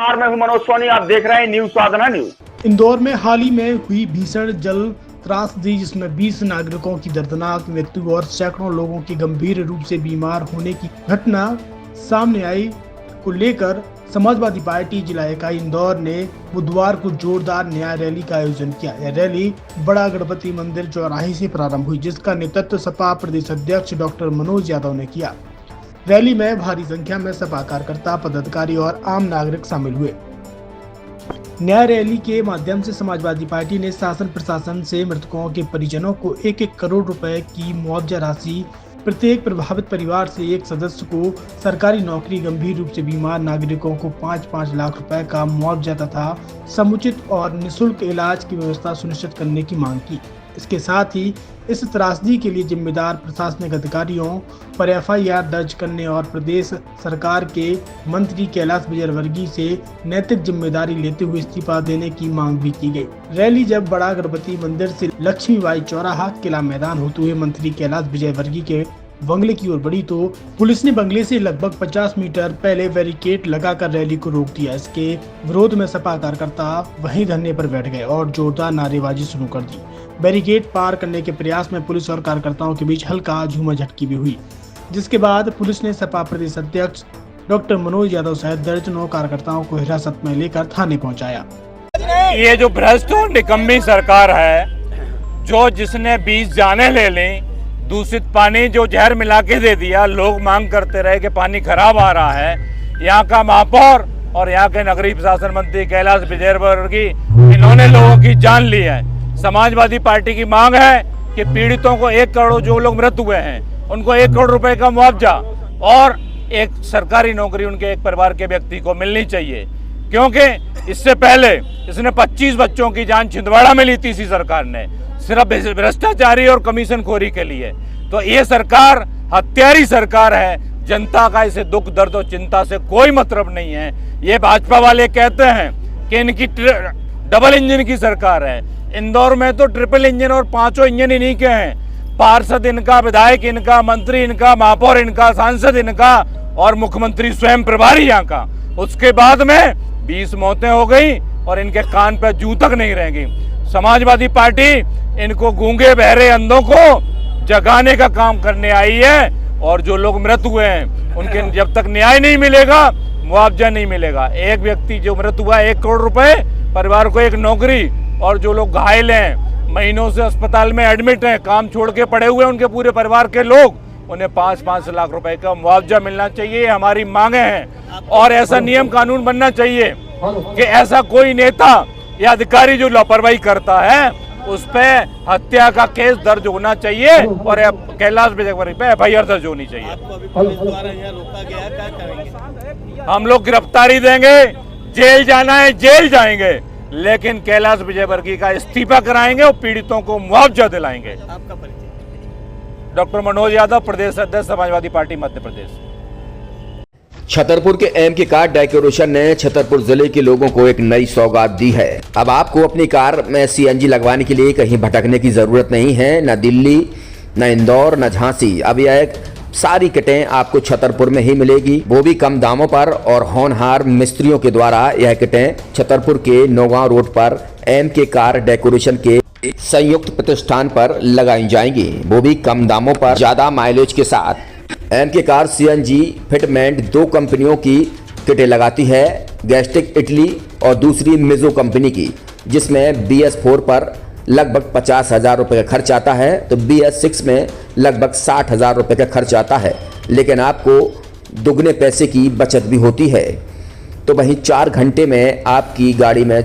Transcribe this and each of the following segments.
मैं हूं मनोज सोनी, आप देख रहे हैं न्यूज साधना न्यूज। इंदौर में हाल ही में हुई भीषण जल त्रासदी, जिसमें 20 नागरिकों की दर्दनाक मृत्यु और सैकड़ों लोगों की गंभीर रूप से बीमार होने की घटना सामने आई को लेकर समाजवादी पार्टी जिला इकाई इंदौर ने बुधवार को जोरदार न्याय रैली का आयोजन किया। यह रैली बड़ा गणपति मंदिर चौराहे से प्रारंभ हुई, जिसका नेतृत्व सपा प्रदेश अध्यक्ष डॉक्टर मनोज यादव ने किया। रैली में भारी संख्या में सपा कार्यकर्ता, पदाधिकारी और आम नागरिक शामिल हुए। न्याय रैली के माध्यम से समाजवादी पार्टी ने शासन प्रशासन से मृतकों के परिजनों को 1-1 करोड़ रुपए की मुआवजा राशि, प्रत्येक प्रभावित परिवार से एक सदस्य को सरकारी नौकरी, गंभीर रूप से बीमार नागरिकों को 5-5 लाख रुपए का मुआवजा तथा समुचित और निःशुल्क इलाज की व्यवस्था सुनिश्चित करने की मांग की। इसके साथ ही इस त्रासदी के लिए जिम्मेदार प्रशासनिक अधिकारियों पर एफआईआर दर्ज करने और प्रदेश सरकार के मंत्री कैलाश विजयवर्गीय से नैतिक जिम्मेदारी लेते हुए इस्तीफा देने की मांग भी की गई। रैली जब बड़ा गणपति मंदिर से लक्ष्मीबाई चौराहा किला मैदान होते हुए मंत्री कैलाश विजयवर्गीय के बंगले की ओर बढ़ी तो पुलिस ने बंगले से लगभग 50 मीटर पहले बैरिकेड लगाकर रैली को रोक दिया। इसके विरोध में सपा कार्यकर्ता वहीं धरने पर बैठ गए और जोरदार नारेबाजी शुरू कर दी। बैरिकेड पार करने के प्रयास में पुलिस और कार्यकर्ताओं के बीच हल्का झूमाझटकी भी हुई, जिसके बाद पुलिस ने सपा प्रदेश अध्यक्ष डॉक्टर मनोज यादव सहित दर्जनों कार्यकर्ताओं को हिरासत में लेकर थाने पहुंचाया। ये जो भ्रष्ट और निकम्मी सरकार है, जो जिसने 20 जाने ले ली, दूषित पानी जो जहर मिला के दे दिया, लोग मांग करते रहे कि पानी खराब आ रहा है। यहाँ का महापौर और यहाँ के नगरीय प्रशासन मंत्री कैलाश विजयवर्गीय, इन्होंने लोगों की जान ली है। समाजवादी पार्टी की मांग है कि पीड़ितों को 1 करोड़, जो लोग मृत हुए हैं उनको 1 करोड़ रुपए का मुआवजा और एक सरकारी नौकरी उनके एक परिवार के व्यक्ति को मिलनी चाहिए, क्योंकि इससे पहले इसने 25 बच्चों की जान छिंदवाड़ा में ली थी इसी सरकार ने, सिर्फ भ्रष्टाचारी और कमीशन खोरी के लिए। तो ये सरकार हत्यारी सरकार है। जनता का इसे दुख, दर्द और चिंता से कोई मतलब नहीं है। ये भाजपा वाले कहते हैं कि इनकी डबल इंजन की सरकार है। इंदौर में तो ट्रिपल इंजन और 5 इंजन इन्हीं के हैं। पार्षद इनका, विधायक इनका, मंत्री इनका, महापौर इनका, सांसद इनका और मुख्यमंत्री स्वयं प्रभारी यहाँ का। उसके बाद में 20 मौतें हो गई और इनके कान पे जू तक नहीं रहेंगी। समाजवादी पार्टी इनको गूंगे, बहरे, अंधों को जगाने का काम करने आई है और जो लोग मृत हुए हैं उनके जब तक न्याय नहीं मिलेगा, मुआवजा नहीं मिलेगा। एक व्यक्ति जो मृत हुआ 1 करोड़ रुपए, परिवार को एक नौकरी, और जो लोग घायल हैं, महीनों से अस्पताल में एडमिट हैं, काम छोड़ के पड़े हुए उनके पूरे परिवार के लोग, उन्हें 5-5 लाख रुपए का मुआवजा मिलना चाहिए। हमारी मांगे हैं और ऐसा नियम कानून बनना चाहिए कि ऐसा कोई नेता या अधिकारी जो लापरवाही करता है उस पे हत्या का केस दर्ज होना चाहिए और कैलाश विजयवर्गीय पे एफआईआर दर्ज होनी चाहिए। हम लोग गिरफ्तारी देंगे, जेल जाना है जेल जाएंगे, लेकिन कैलाश विजयवर्गीय का इस्तीफा कराएंगे और पीड़ितों को मुआवजा दिलाएंगे। डॉक्टर मनोज यादव, प्रदेश अध्यक्ष समाजवादी पार्टी मध्य प्रदेश। छतरपुर के एमके कार डेकोरेशन ने छतरपुर जिले के लोगों को एक नई सौगात दी है। अब आपको अपनी कार में सीएनजी लगवाने के लिए कहीं भटकने की जरूरत नहीं है, न दिल्ली, न इंदौर, न झांसी। अब यह सारी किटें आपको छतरपुर में ही मिलेगी, वो भी कम दामों पर और होनहार मिस्त्रियों के द्वारा। यह किटें छतरपुर के नौगांव रोड पर एमके कार डेकोरेशन के संयुक्त प्रतिष्ठान पर लगाई जाएंगी, वो भी कम दामों पर, ज्यादा माइलेज के साथ। एमके कार सीएनजी फिटमेंट 2 कंपनियों की किटें लगाती है, गैस्टिक इटली और दूसरी मिजो कंपनी की, जिसमें BS4 पर लगभग 50,000 रुपये का खर्च आता है, तो BS6 में लगभग 60,000 रुपये का खर्च आता है, लेकिन आपको दुगने पैसे की बचत भी होती है। तो वहीं 4 घंटे में आपकी गाड़ी में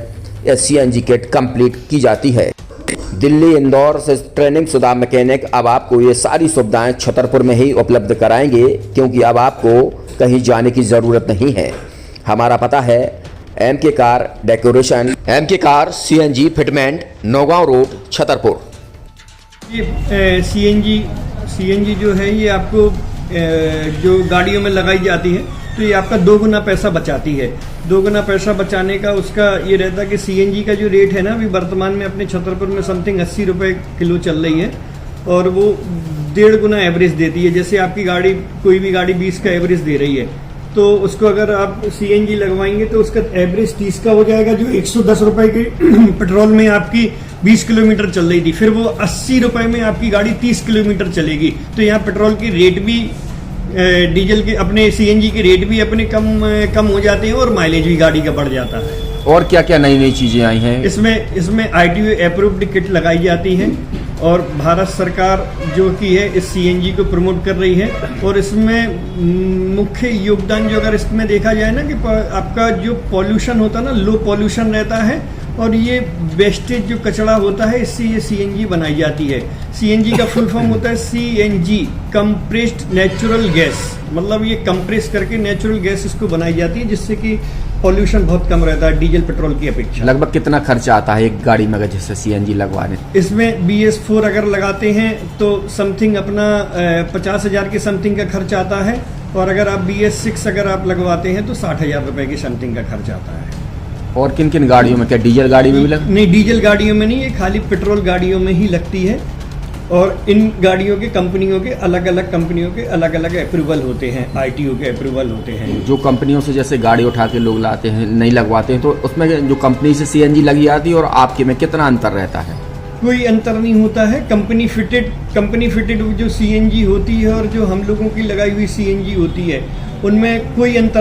सीएनजी किट कंप्लीट की जाती है। दिल्ली, इंदौर से ट्रेनिंग शुदा मैकेनिक अब आपको ये सारी सुविधाएं छतरपुर में ही उपलब्ध कराएंगे, क्योंकि अब आपको कहीं जाने की ज़रूरत नहीं है। हमारा पता है MK car decoration, MK car CNG fitment, Naugaon road, Chhatarpur. ये सीएनजी जो है ये आपको जो गाड़ियों में लगाई जाती है, तो ये आपका 2 गुना पैसा बचाती है। 2 गुना पैसा बचाने का उसका ये रहता है कि सीएनजी का जो रेट है ना, अभी वर्तमान में अपने छतरपुर में समथिंग 80 रुपये किलो चल रही है और वो 1.5 गुना एवरेज देती है। जैसे आपकी गाड़ी, कोई भी गाड़ी 20 का एवरेज दे रही है, तो उसको अगर आप सीएनजी लगवाएंगे तो उसका एवरेज 30 का हो जाएगा, जो 110 रुपए के पेट्रोल में आपकी 20 किलोमीटर चल रही थी, फिर वो 80 रुपए में आपकी गाड़ी 30 किलोमीटर चलेगी। तो यहाँ पेट्रोल की रेट भी, डीजल के अपने सीएनजी के रेट भी अपने कम हो जाते हैं और माइलेज भी गाड़ी का बढ़ जाता है। और क्या क्या नई नई चीजें आई हैं? इसमें ITO अप्रूव्ड किट लगाई जाती है और भारत सरकार जो की है इस सीएनजी को प्रमोट कर रही है। और इसमें मुख्य योगदान जो अगर इसमें देखा जाए ना कि आपका जो पॉल्यूशन होता है ना, लो पॉल्यूशन रहता है और ये वेस्टेज जो कचरा होता है इससे ये सीएनजी बनाई जाती है। सीएनजी का फुल फॉर्म होता है CNG, कंप्रेस्ड नेचुरल गैस, मतलब ये कंप्रेस करके नेचुरल गैस इसको बनाई जाती है, जिससे कि पॉल्यूशन बहुत कम रहता है डीजल पेट्रोल की अपेक्षा। लगभग कितना खर्चा आता है एक गाड़ी में अगर जैसे सीएनजी लगवाने? इसमें BS4 अगर लगाते हैं तो समथिंग अपना 50,000 के समथिंग का खर्च आता है, और अगर आप BS6 अगर आप लगवाते हैं तो 60,000 रुपए की समथिंग का खर्च आता है। और किन किन गाड़ियों में, क्या डीजल गाड़ी में भी लग? नहीं, डीजल गाड़ियों में नहीं, ये खाली पेट्रोल गाड़ियों में ही लगती है। और इन गाड़ियों के कंपनियों के अलग अलग अप्रूवल होते हैं, ITO के अप्रूवल होते हैं। जो कंपनियों से जैसे गाड़ी उठा के लोग लाते हैं, नहीं लगवाते हैं, तो उसमें जो कंपनी से सीएनजी लगी जाती है और आपके में कितना अंतर रहता है? कोई अंतर नहीं होता है। कंपनी फिटेड जो सीएनजी होती है और जो हम लोगों की लगाई हुई सीएनजी होती है, उनमें कोई अंतर